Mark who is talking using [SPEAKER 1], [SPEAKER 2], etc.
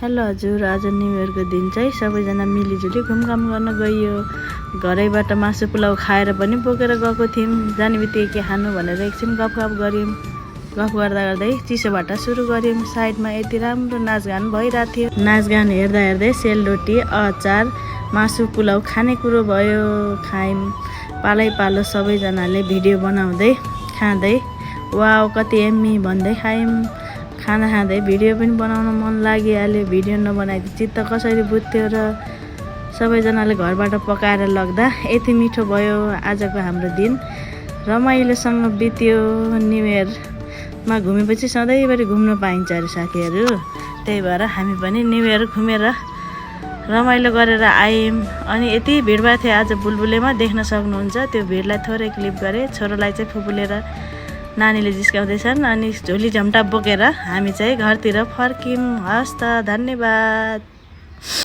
[SPEAKER 1] Hello हजुर, आज new इयरको दिन चाहिँ सबैजना मिलिजुली घुमघाम गर्न गइयो। घरैबाट मासु पुलाउ खाएर पनि बोकेर गएको थियौँ। जाने बित्तिकै के खानु भनेर एकछिन गफगाफ गऱ्यौँ। गफ गर्दा गर्दै चिसोबाट सुरु गऱ्यौँ। साइडमा यति राम्रो नाचगान भइरहेको थियो। नाचगान हेर्दा हेर्दै सेलरोटी, अचार, मासु पुलाउ खानेकुरो भयो। खायौँ पालै पालो सबैजनाले भिडियो बनाउँदै खाँदै वाउ कति यम्मी भन्दै खायौँ। खाना खाँदै भिडियो पनि बनाउन मन लागिहाल्यो। भिडियो नबनाइदिए चित्त कसरी बुझ्थ्यो र सबैजनाले घरबाट पकाएर लग्दा यति मिठो भयो। आजको हाम्रो दिन रमाइलोसँग बित्यो। न्यू इयरमा घुमेपछि सधैँभरि घुम्न पाइन्छ अरे साथीहरू। त्यही भएर हामी पनि न्यू इयर घुमेर रमाइलो गरेर आयौँ। अनि यति भिड भएको थियो आज बुलबुलेमा, देख्न सक्नुहुन्छ। त्यो भिडलाई थोरै क्लिप गरेँ। छोरोलाई चाहिँ फुपुलेर नानीले जिस्काउँदैछन् अनि झोली झम्टा बोकेर हामी चाहिँ घरतिर फर्क्यौँ। हस् त, धन्यवाद।